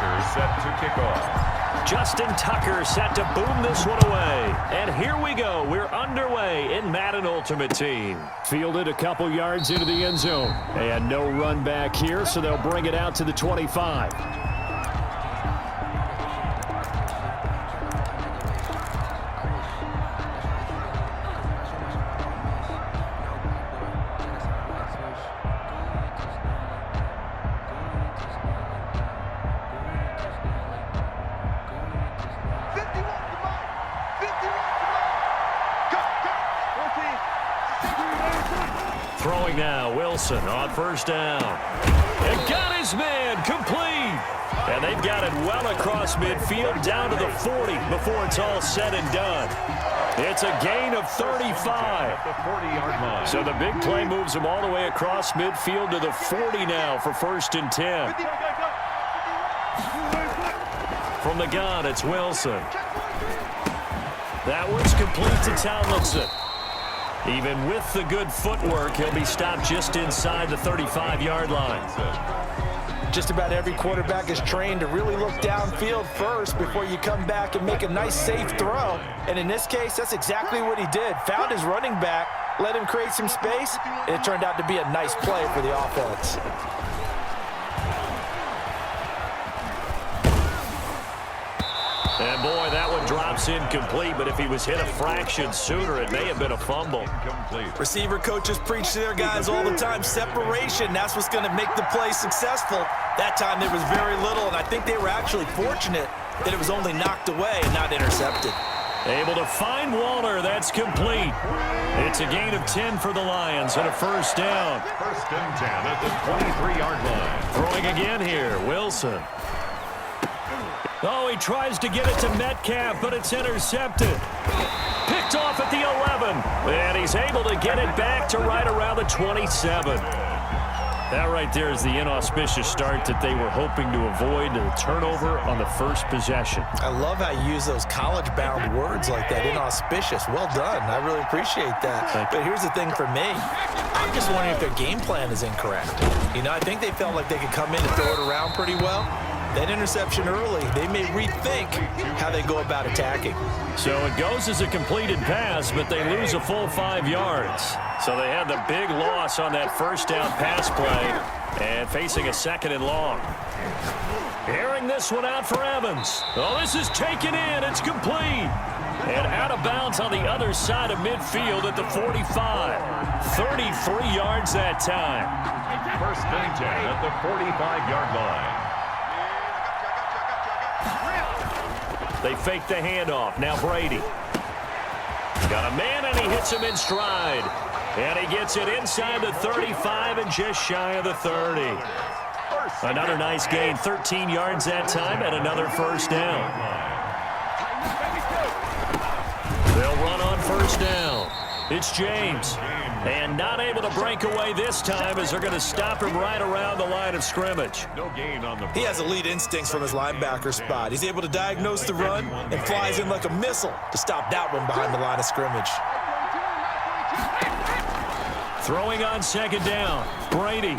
Tucker set to kick off. Justin Tucker set to boom this one away. And here we go. We're underway in Madden Ultimate Team. Fielded a couple yards into the end zone. And no run back here, so they'll bring it out to the 25. Throwing now, Wilson on first down. And got his man complete. And they've got it well across midfield down to the 40 before it's all said and done. It's a gain of 35. The 40-yard line. So the big play moves him all the way across midfield to the 40 now for 1st and 10. From the gun, it's Wilson. That one's complete to Tomlinson. Even with the good footwork, he'll be stopped just inside the 35-yard line. Just about every quarterback is trained to really look downfield first before you come back and make a nice, safe throw. And in this case, that's exactly what he did. Found his running back, let him create some space, and it turned out to be a nice play for the offense. And boy, that one drops incomplete, but if he was hit a fraction sooner, it may have been a fumble. Receiver coaches preach to their guys all the time, separation, that's what's going to make the play successful. That time there was very little, and I think they were actually fortunate that it was only knocked away and not intercepted. Able to find Waller, that's complete. It's a gain of 10 for the Lions and a first down. 1st and 10 at the 23-yard line. Throwing again here, Wilson. Oh, he tries to get it to Metcalf, but it's intercepted. Picked off at the 11. And he's able to get it back to right around the 27. That right there is the inauspicious start that they were hoping to avoid, the turnover on the first possession. I love how you use those college-bound words like that, inauspicious. Well done. I really appreciate that. But here's the thing for me. I'm just wondering if their game plan is incorrect. You know, I think they felt like they could come in and throw it around pretty well. That interception early, they may rethink how they go about attacking. So it goes as a completed pass, but they lose a full 5 yards. So they had the big loss on that first down pass play and facing a 2nd and long. Airing this one out for Evans. Oh, this is taken in. It's complete. And out of bounds on the other side of midfield at the 45. 33 yards that time. 1st and 10 at the 45-yard line. They fake the handoff. Now Brady. Got a man, and he hits him in stride. And he gets it inside the 35 and just shy of the 30. Another nice gain, 13 yards that time, and another first down. They'll run on first down. It's James. And not able to break away this time as they're going to stop him right around the line of scrimmage. No gain on the play. He has elite instincts from his linebacker spot. He's able to diagnose the run and flies in like a missile to stop that one behind the line of scrimmage. Throwing on 2nd down. Brady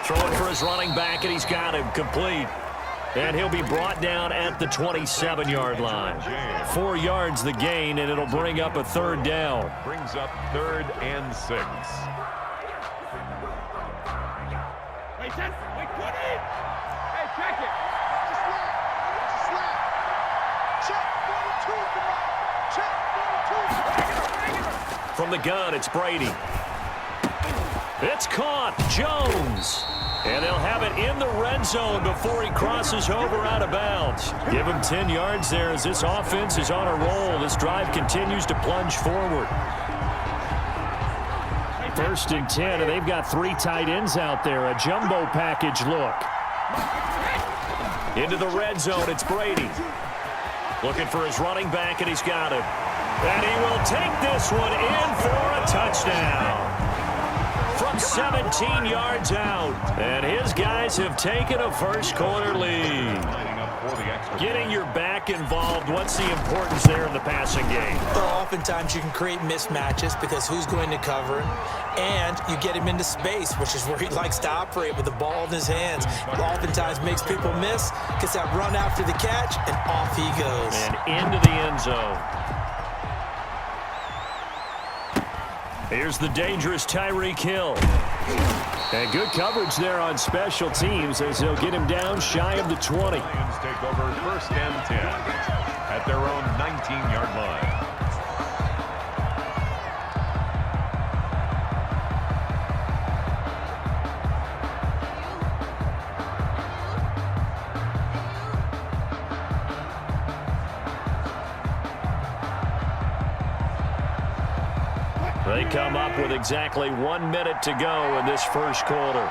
throwing for his running back, and he's got him complete. And he'll be brought down at the 27-yard line. 4 yards the gain, and it'll bring up a 3rd down. Brings up 3rd and 6. Wait, put it! Hey, check it! Check, From the gun, it's Brady. It's caught. Jones. And they'll have it in the red zone before he crosses over out of bounds. Give him 10 yards there as this offense is on a roll. This drive continues to plunge forward. 1st and 10, and they've got 3 tight ends out there. A jumbo package look. Into the red zone, it's Brady. Looking for his running back, and he's got him. And he will take this one in for a touchdown. From 17 yards out. And his guys have taken a first quarter lead. Getting your back involved, what's the importance there in the passing game? Well, oftentimes you can create mismatches because who's going to cover him, and you get him into space, which is where he likes to operate with the ball in his hands. It oftentimes makes people miss, gets that run after the catch, and off he goes. And into the end zone. Here's the dangerous Tyreek Hill. And good coverage there on special teams as they'll get him down shy of the 20. Lions take over 1st and 10 at their own 19-yard line. They come up with exactly 1 minute to go in this first quarter.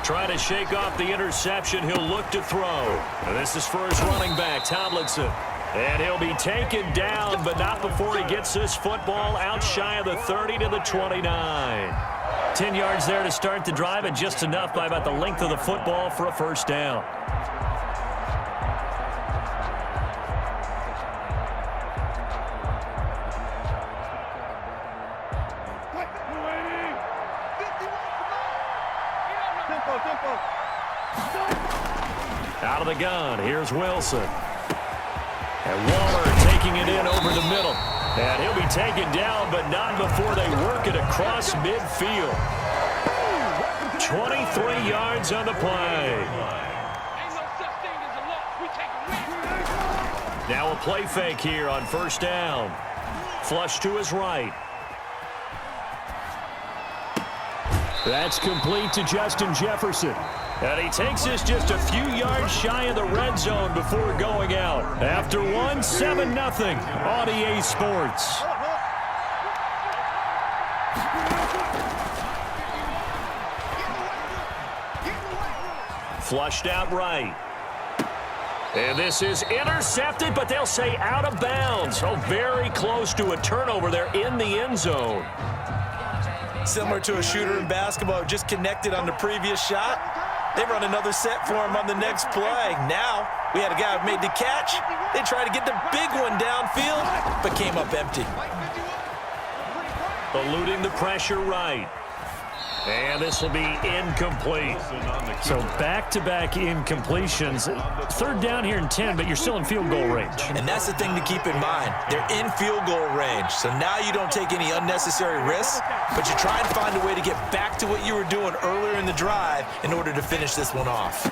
Trying to shake off the interception, he'll look to throw. And this is for his running back, Tomlinson. And he'll be taken down, but not before he gets this football out shy of the 30 to the 29. 10 yards there to start the drive, and just enough by about the length of the football for a first down. Out of the gun, here's Wilson. And Waller taking it in over the middle. And he'll be taken down, but not before they work it across midfield. 23 yards on the play. Now a play fake here on first down. Flush to his right. That's complete to Justin Jefferson. And he takes this just a few yards shy of the red zone before going out. After one, 7-0 on EA Sports. Flushed out right. And this is intercepted, but they'll say out of bounds. So very close to a turnover there in the end zone. Similar to a shooter in basketball, just connected on the previous shot. They run another set for him on the next play. Now, we had a guy who made the catch. They tried to get the big one downfield, but came up empty. Eluding the pressure right. And this will be incomplete. So back-to-back incompletions. Third down here and 10, but you're still in field goal range. And that's the thing to keep in mind. They're in field goal range. So now you don't take any unnecessary risks, but you try and find a way to get back to what you were doing earlier in the drive in order to finish this one off.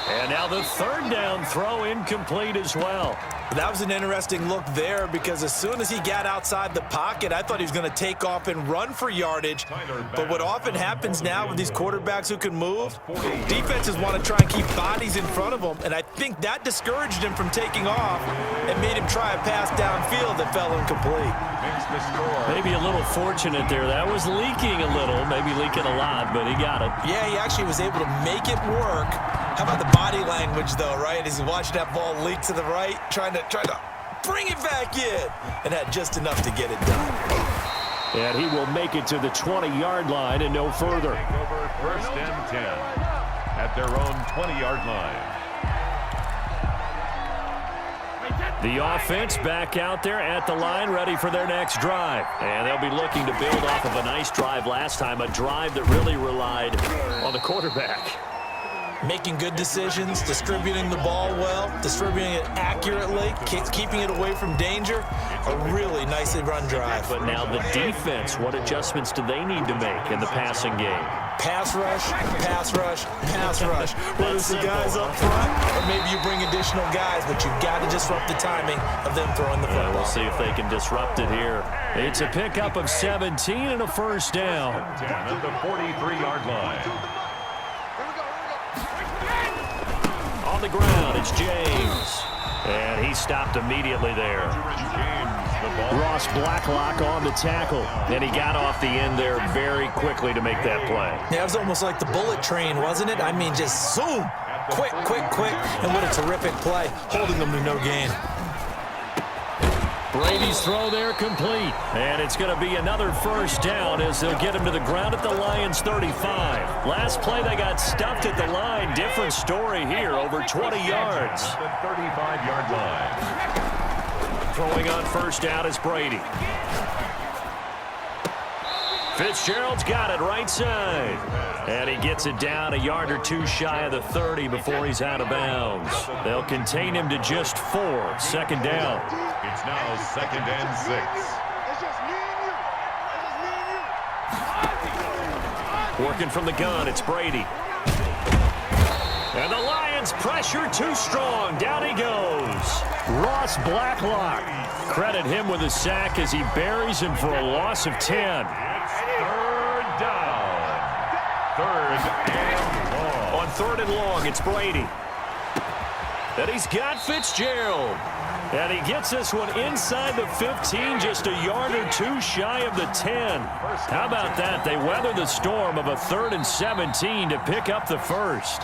And now the third down throw incomplete as well. That was an interesting look there because as soon as he got outside the pocket, I thought he was going to take off and run for yardage. But what often happens now with these quarterbacks who can move, defenses want to try and keep bodies in front of them, and I think that discouraged him from taking off and made him try a pass downfield that fell incomplete. Maybe a little fortunate there. That was leaking a little, maybe leaking a lot, but he got it. Yeah, he actually was able to make it work. How about the body language, though, right? As he watched that ball leak to the right, trying to bring it back in, and had just enough to get it done. And he will make it to the 20-yard line and no further. Take over 1st and 10 at their own 20-yard line. The offense back out there at the line, ready for their next drive. And they'll be looking to build off of a nice drive last time, a drive that really relied on the quarterback. Making good decisions, distributing the ball well, distributing it accurately, keeping it away from danger. A really nicely run drive. But now the defense, what adjustments do they need to make in the passing game? Pass rush, pass rush, pass rush. Whether it's the guys up front or maybe you bring additional guys, but you've got to disrupt the timing of them throwing the football. We'll see if they can disrupt it here. It's a pickup of 17 and a first down. 10 at the 43-yard line. On the ground, it's James. And he stopped immediately there. Ross Blacklock on the tackle. And he got off the end there very quickly to make that play. Yeah, it was almost like the bullet train, wasn't it? I mean, just zoom. Quick. And what a terrific play, holding them to no gain. Brady's throw there complete. And it's going to be another first down as they'll get him to the ground at the Lions' 35. Last play they got stuffed at the line. Different story here, over 20 yards. At the 35-yard line. Throwing on first down is Brady. Fitzgerald's got it right side. And he gets it down a yard or two shy of the 30 before he's out of bounds. They'll contain him to just 4. Second down. It's now 2nd and 6. Working from the gun, it's Brady. And the Lions pressure too strong. Down he goes. Ross Blacklock. Credit him with a sack as he buries him for a loss of 10. Third down. 3rd and long. On 3rd and long, it's Brady. And he's got Fitzgerald. And he gets this one inside the 15, just a yard or two shy of the 10. How about that? They weather the storm of a 3rd and 17 to pick up the first.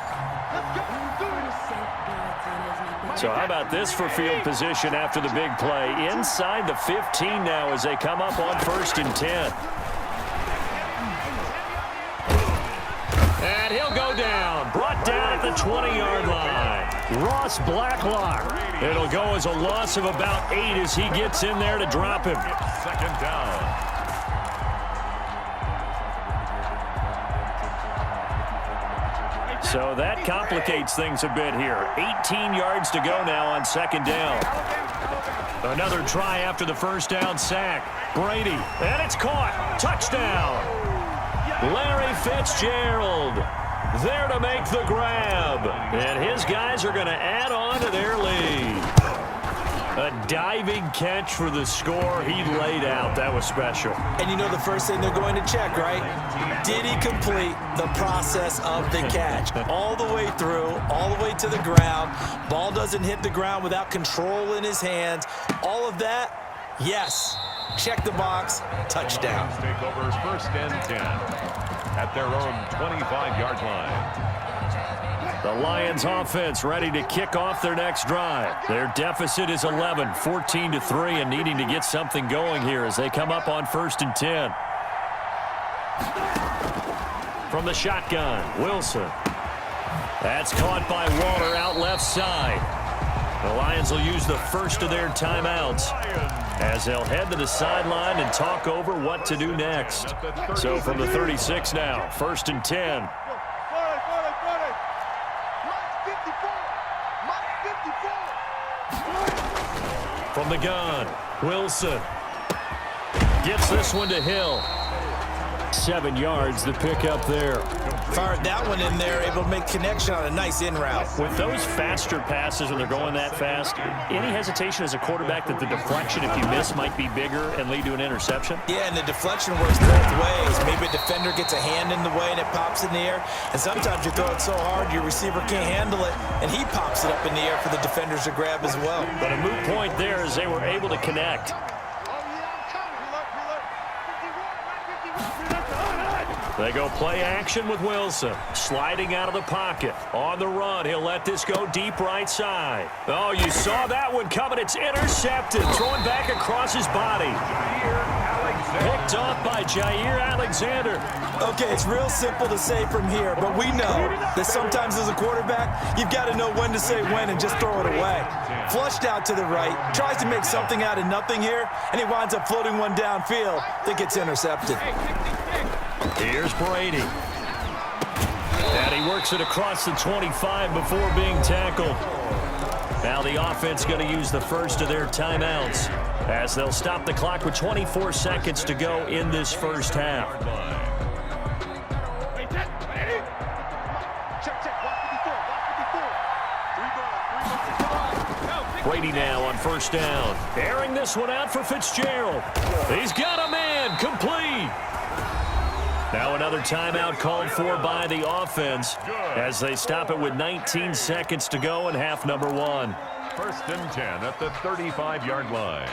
So how about this for field position after the big play? Inside the 15 now as they come up on 1st and 10. And he'll go down. Brought down at the 20-yard line. Ross Blacklock. It'll go as a loss of about 8 as he gets in there to drop him. 2nd down. So that complicates things a bit here. 18 yards to go now on 2nd down. Another try after the first down sack. Brady, and it's caught. Touchdown. Larry Fitzgerald there to make the grab. And his guys are going to add on to their lead. A diving catch for the score. He laid out. That was special. And you know the first thing they're going to check, right? Did he complete the process of the catch? All the way through, all the way to the ground. Ball doesn't hit the ground without control in his hands. All of that, yes. Check the box, touchdown. Take over 1st and 10 at their own 25-yard line. The Lions offense ready to kick off their next drive. Their deficit is 11, 14-3, and needing to get something going here as they come up on 1st and 10. From the shotgun, Wilson. That's caught by Waller out left side. The Lions will use the first of their timeouts as they'll head to the sideline and talk over what to do next. So from the 36 now, 1st and 10. From the gun, Wilson gets this one to Hill. 7 yards to pick up there. Fired that one in there, able to make connection on a nice in route. With those faster passes when they're going that fast, any hesitation as a quarterback that the deflection, if you miss, might be bigger and lead to an interception? Yeah, and the deflection works both ways. Maybe a defender gets a hand in the way and it pops in the air. And sometimes you throw it so hard your receiver can't handle it, and he pops it up in the air for the defenders to grab as well. But a moot point there as they were able to connect. They go play action with Wilson. Sliding out of the pocket. On the run, he'll let this go deep right side. Oh, you saw that one coming. It's intercepted. Thrown back across his body. Picked off by Jair Alexander. Okay, it's real simple to say from here, but we know that sometimes as a quarterback, you've got to know when to say when and just throw it away. Flushed out to the right, tries to make something out of nothing here, and he winds up floating one downfield that gets intercepted. Here's Brady. And he works it across the 25 before being tackled. Now the offense going to use the first of their timeouts as they'll stop the clock with 24 seconds to go in this first half. Brady now on first down. Airing this one out for Fitzgerald. He's got a man. Complete. Now another timeout called for by the offense as they stop it with 19 seconds to go in half number 1. 1st and 10 at the 35-yard line.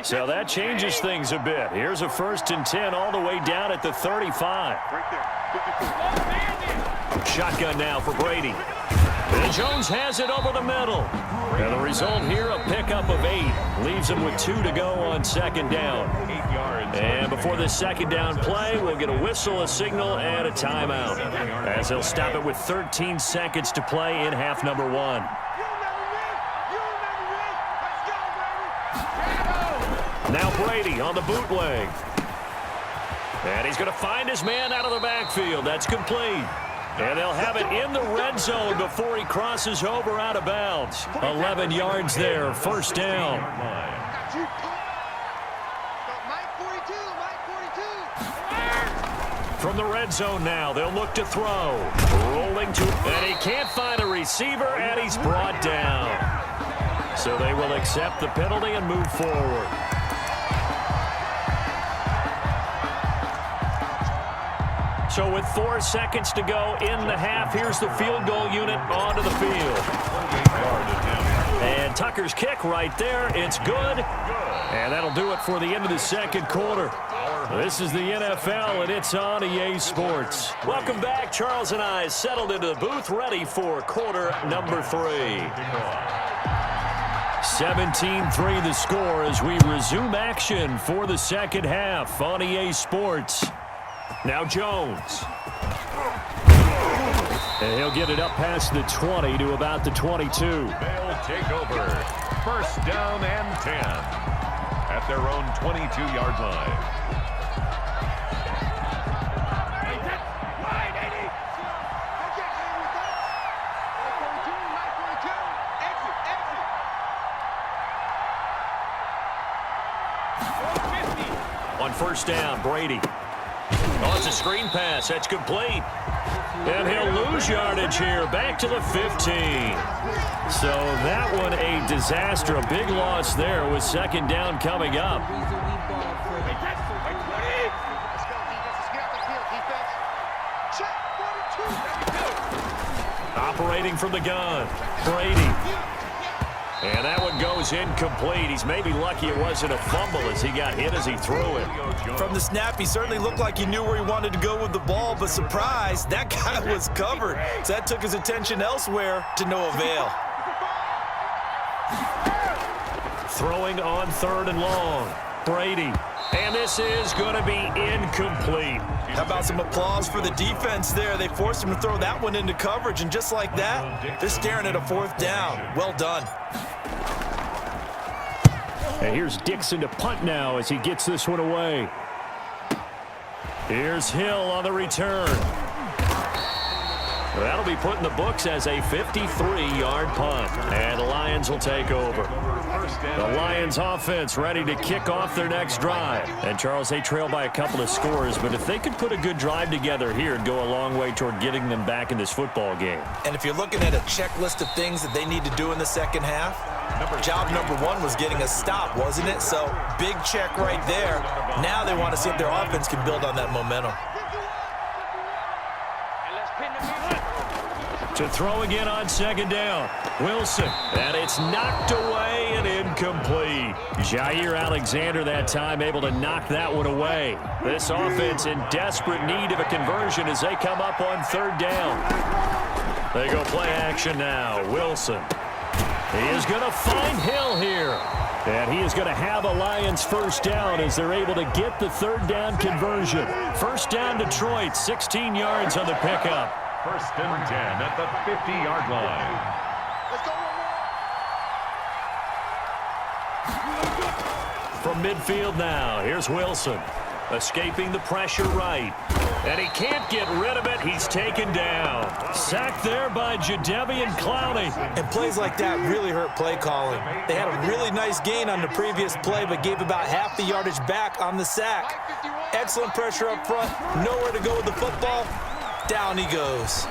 So that changes things a bit. Here's a 1st and 10 all the way down at the 35. Shotgun now for Brady. And Jones has it over the middle. And the result here, a pickup of 8. Leaves him with 2 to go on second down. 8 yards. And before this second down play, we'll get a whistle, a signal, and a timeout, as they'll stop it with 13 seconds to play in half number 1. Now Brady on the bootleg. And he's going to find his man out of the backfield. That's complete. And they'll have it in the red zone before he crosses over out of bounds. 11 yards there, first down. From the red zone now, they'll look to throw. Rolling to, and he can't find a receiver, and he's brought down. So they will accept the penalty and move forward. So with 4 seconds to go in the half, here's the field goal unit onto the field. And Tucker's kick right there. It's good. And that'll do it for the end of the second quarter. This is the NFL, and it's on EA Sports. Welcome back. Charles and I settled into the booth, ready for quarter number 3. 17-3 the score as we resume action for the second half on EA Sports. Now Jones. And he'll get it up past the 20 to about the 22. They'll take over. First down and 10 at their own 22-yard line. On first down, Brady. Oh, it's a screen pass. That's complete. And he'll lose yardage here. Back to the 15. So that one a disaster. A big loss there with second down coming up. Operating from the gun, Brady. And that one goes incomplete. He's maybe lucky it wasn't a fumble as he got hit as he threw it. From the snap, he certainly looked like he knew where he wanted to go with the ball, but surprise, that guy was covered. So that took his attention elsewhere to no avail. Throwing on third and long, Brady. And this is going to be incomplete. How about some applause for the defense there? They forced him to throw that one into coverage, and just like that, they're staring at a fourth down. Well done. And here's Dixon to punt now as he gets this one away. Here's Hill on the return. That'll be put in the books as a 53-yard punt. And the Lions will take over. The Lions offense ready to kick off their next drive. And Charles, they trail by a couple of scores, but if they could put a good drive together here, it'd go a long way toward getting them back in this football game. And if you're looking at a checklist of things that they need to do in the second half, job number 1 was getting a stop, wasn't it? So big check right there. Now they want to see if their offense can build on that momentum. To throw again on second down, Wilson, and it's knocked away and incomplete. Jair Alexander that time able to knock that one away. This offense in desperate need of a conversion as they come up on third down. They go play action now. Wilson. He is going to find Hill here. And he is going to have a Lions first down as they're able to get the third down conversion. First down Detroit, 16 yards on the pickup. First and 10 at the 50-yard line. From midfield now, here's Wilson. Escaping the pressure right. And he can't get rid of it. He's taken down. Sacked there by Jadeveon Clowney. And plays like that really hurt play calling. They had a really nice gain on the previous play, but gave about half the yardage back on the sack. Excellent pressure up front. Nowhere to go with the football. Down he goes.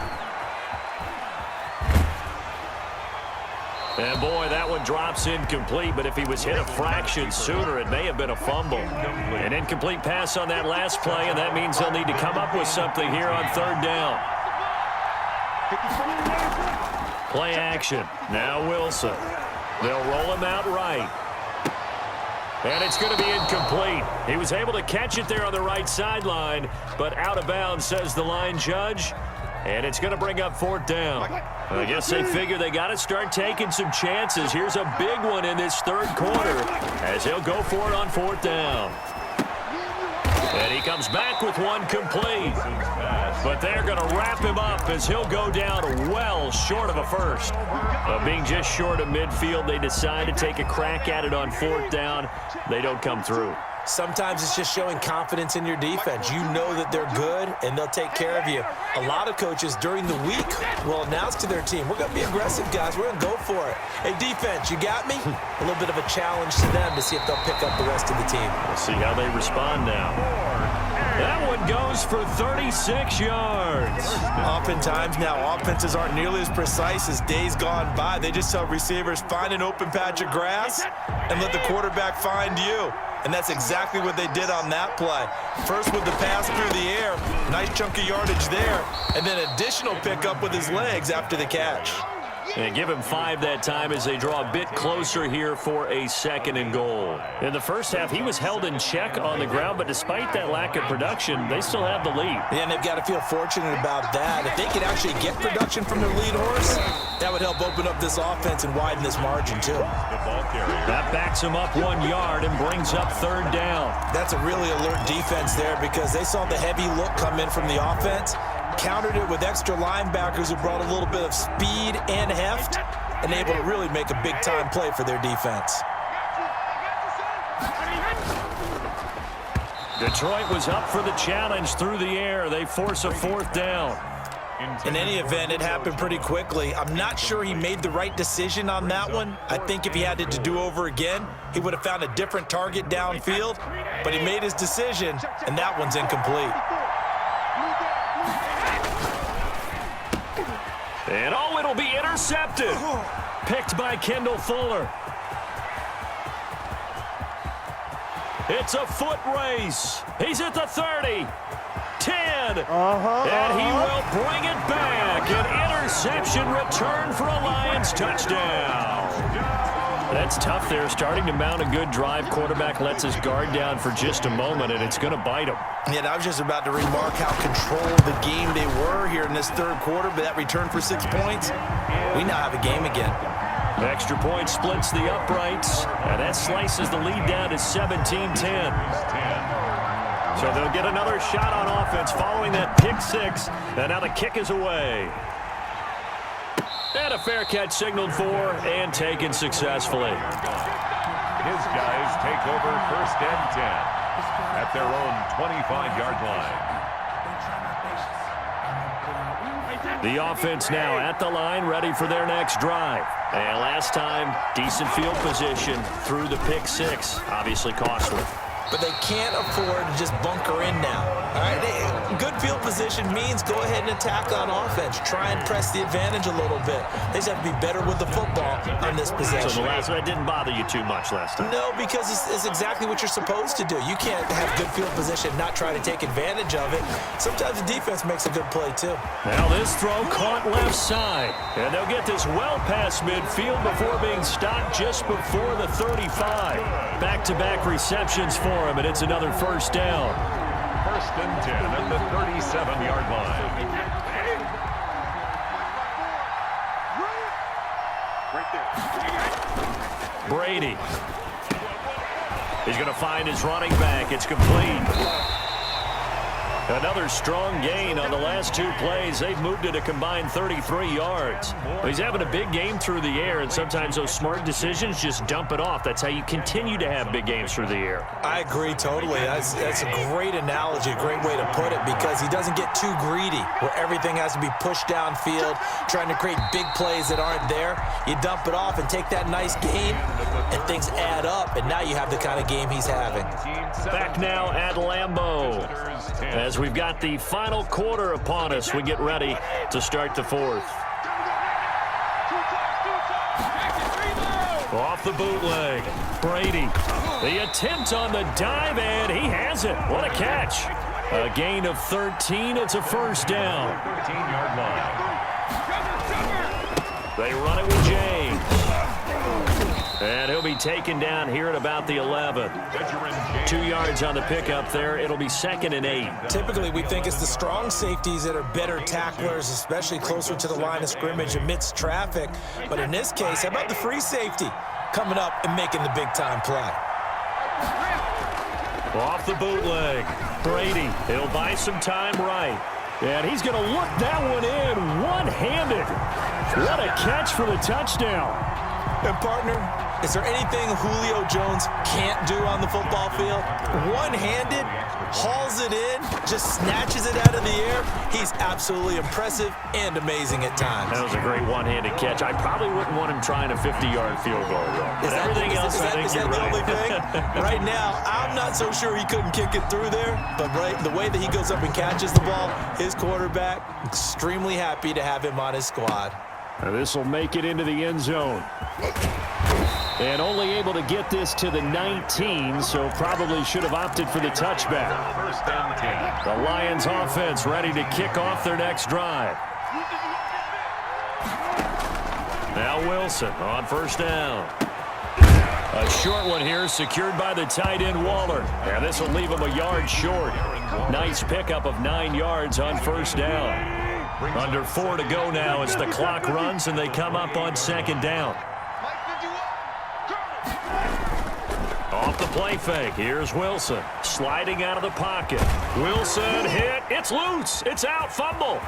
And boy, that one drops incomplete, but if he was hit a fraction sooner, it may have been a fumble. An incomplete pass on that last play, and that means they'll need to come up with something here on third down. Play action. Now Wilson. They'll roll him out right. And it's going to be incomplete. He was able to catch it there on the right sideline, but out of bounds, says the line judge. And it's going to bring up 4th down. I guess they figure they got to start taking some chances. Here's a big one in this 3rd quarter as he'll go for it on 4th down. And he comes back with one complete. But they're going to wrap him up as he'll go down well short of a first. Being just short of midfield, they decide to take a crack at it on 4th down. They don't come through. Sometimes it's just showing confidence in your defense. You know that they're good, and they'll take care of you. A lot of coaches during the week will announce to their team, we're going to be aggressive, guys. We're going to go for it. Hey, defense, you got me? A little bit of a challenge to them to see if they'll pick up the rest of the team. We'll see how they respond now. That one goes for 36 yards. Oftentimes now, offenses aren't nearly as precise as days gone by. They just tell receivers, find an open patch of grass and let the quarterback find you. And that's exactly what they did on that play. First with the pass through the air, nice chunk of yardage there, and then additional pickup with his legs after the catch. And give him 5 that time as they draw a bit closer here for a 2nd and goal. In the first half, he was held in check on the ground, but despite that lack of production, they still have the lead. Yeah, and they've got to feel fortunate about that. If they could actually get production from their lead horse, that would help open up this offense and widen this margin, too. That backs him up 1 yard and brings up 3rd down. That's a really alert defense there because they saw the heavy look come in from the offense, countered it with extra linebackers who brought a little bit of speed and heft, and able to really make a big-time play for their defense. Detroit was up for the challenge through the air. They force a 4th down. In any event, it happened pretty quickly. I'm not sure he made the right decision on that one. I think if he had it to do over again, he would have found a different target downfield, but he made his decision, and that one's incomplete. And oh, it'll be intercepted. Picked by Kendall Fuller. It's a foot race. He's at the 30. 10. And he will bring it back. An interception return for a Lions touchdown. That's tough there. Starting to mount a good drive. Quarterback lets his guard down for just a moment, and it's going to bite him. Yeah, I was just about to remark how controlled the game they were here in this 3rd quarter, but that return for 6 points, we now have a game again. Extra point splits the uprights, and that slices the lead down to 17-10. So they'll get another shot on offense following that pick 6, and now the kick is away. And a fair catch signaled for and taken successfully. His guys take over 1st and 10 at their own 25-yard line. The offense now at the line, ready for their next drive. And last time, decent field position through the pick 6, obviously costly. But they can't afford to just bunker in now. All right, good field position means go ahead and attack on offense. Try and press the advantage a little bit. They just have to be better with the football on this possession. So the last one didn't bother you too much last time? No, because it's exactly what you're supposed to do. You can't have good field position and not try to take advantage of it. Sometimes the defense makes a good play, too. Now this throw caught left side. And they'll get this well past midfield before being stopped just before the 35. Back-to-back receptions for him, and it's another 1st down. 1st and 10 at the 37-yard line. Brady. He's going to find his running back. It's complete. Another strong gain on the last 2 plays. They've moved it a combined 33 yards. He's having a big game through the air, and sometimes those smart decisions just dump it off. That's how you continue to have big games through the air. I agree totally. That's a great analogy, a great way to put it, because he doesn't get too greedy where everything has to be pushed downfield, trying to create big plays that aren't there. You dump it off and take that nice gain, and things add up, and now you have the kind of game he's having. Back now at Lambeau. As we've got the final quarter upon us, we get ready to start the 4th. Off the bootleg, Brady. The attempt on the dive, and he has it. What a catch. A gain of 13. It's a 1st down. 13-yard line. They run it with James. And he'll be be taken down here at about the 11. 2 yards on the pickup there. It'll be 2nd and 8. Typically, we think it's the strong safeties that are better tacklers, especially closer to the line of scrimmage amidst traffic. But in this case, how about the free safety coming up and making the big-time play? Off the bootleg. Brady, he'll buy some time right. And he's going to look that one in one-handed. What a catch for the touchdown. And, partner, is there anything Julio Jones can't do on the football field? One-handed, hauls it in, just snatches it out of the air. He's absolutely impressive and amazing at times. That was a great one-handed catch. I probably wouldn't want him trying a 50-yard field goal, though. But everything else, I think you're right. Only thing? Right now, I'm not so sure he couldn't kick it through there, but the way that he goes up and catches the ball, his quarterback, extremely happy to have him on his squad. This will make it into the end zone. And only able to get this to the 19, so probably should have opted for the touchback. The Lions offense ready to kick off their next drive. Now Wilson on first down. A short one here secured by the tight end Waller. And this will leave him a yard short. Nice pickup of 9 yards on first down. Under 4 to go now as the clock runs and they come up on 2nd down. Off the play fake. Here's Wilson sliding out of the pocket. Wilson hit. It's loose. It's out. Fumble.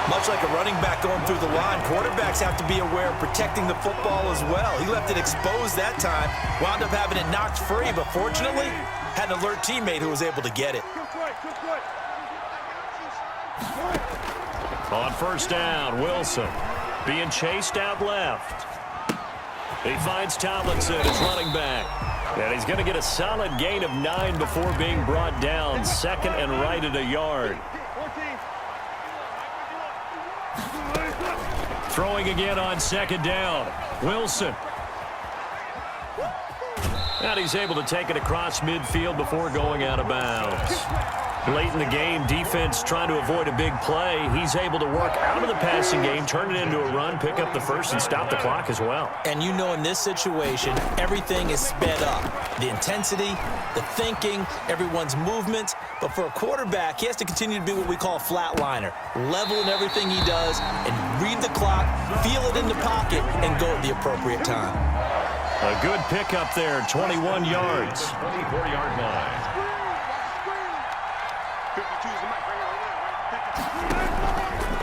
Much like a running back going through the line, quarterbacks have to be aware of protecting the football as well. He left it exposed that time, wound up having it knocked free, but fortunately had an alert teammate who was able to get it. On first down, Wilson being chased out left. He finds Tomlinson, his running back. And he's going to get a solid gain of 9 before being brought down. 2nd and right at a yard. Throwing again on 2nd down. Wilson. And he's able to take it across midfield before going out of bounds. Late in the game, defense trying to avoid a big play. He's able to work out of the passing game, turn it into a run, pick up the first, and stop the clock as well. And you know in this situation, everything is sped up. The intensity, the thinking, everyone's movement. But for a quarterback, he has to continue to be what we call a flatliner. Level in everything he does and read the clock, feel it in the pocket, and go at the appropriate time. A good pickup there, 21 yards. 24-yard line.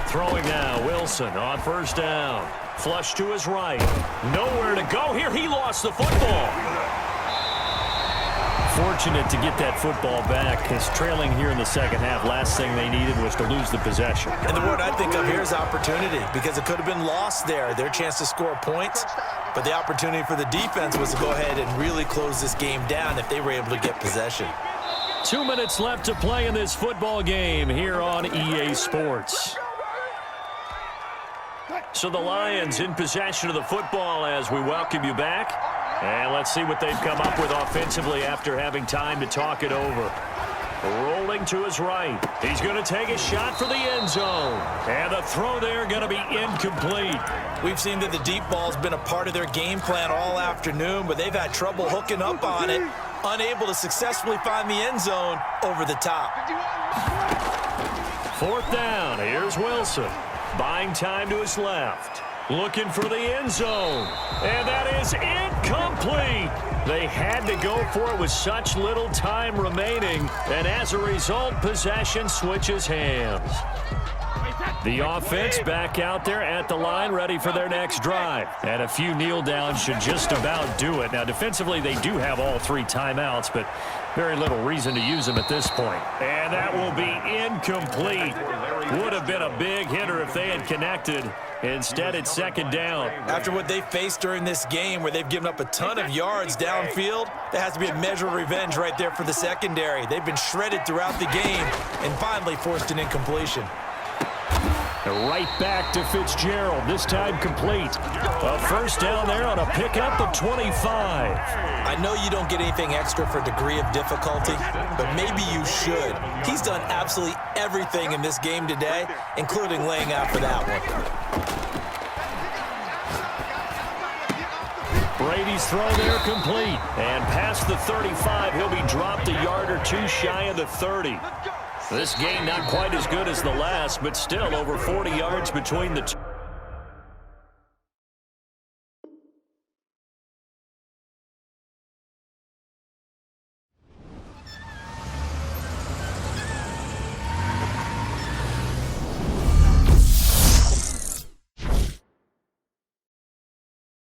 Throwing now, Wilson on first down. Flush to his right. Nowhere to go here. He lost the football. Fortunate to get that football back. His trailing here in the second half. Last thing they needed was to lose the possession. And the word I think of here is opportunity, because it could have been lost there. Their chance to score points. But the opportunity for the defense was to go ahead and really close this game down if they were able to get possession. 2 minutes left to play in this football game here on EA Sports. So the Lions in possession of the football as we welcome you back. And let's see what they've come up with offensively after having time to talk it over. Rolling to his right. He's going to take a shot for the end zone. And the throw there going to be incomplete. We've seen that the deep ball's been a part of their game plan all afternoon, but they've had trouble hooking up on it, unable to successfully find the end zone over the top. 4th down. Here's Wilson. Buying time to his left. Looking for the end zone. And that is incomplete. They had to go for it with such little time remaining. And as a result, possession switches hands. The offense back out there at the line, ready for their next drive. And a few kneel downs should just about do it. Now, defensively, they do have all 3 timeouts, but very little reason to use them at this point. And that will be incomplete. Would have been a big hitter if they had connected. Instead, it's 2nd down. After what they faced during this game where they've given up a ton of yards downfield, there has to be a measure of revenge right there for the secondary. They've been shredded throughout the game and finally forced an incompletion. Right back to Fitzgerald, this time complete. A first down there on a pickup of 25. I know you don't get anything extra for degree of difficulty, but maybe you should. He's done absolutely everything in this game today, including laying out for that one. Brady's throw there complete. And past the 35, he'll be dropped a yard or two shy of the 30. This game not quite as good as the last, but still over 40 yards between the two.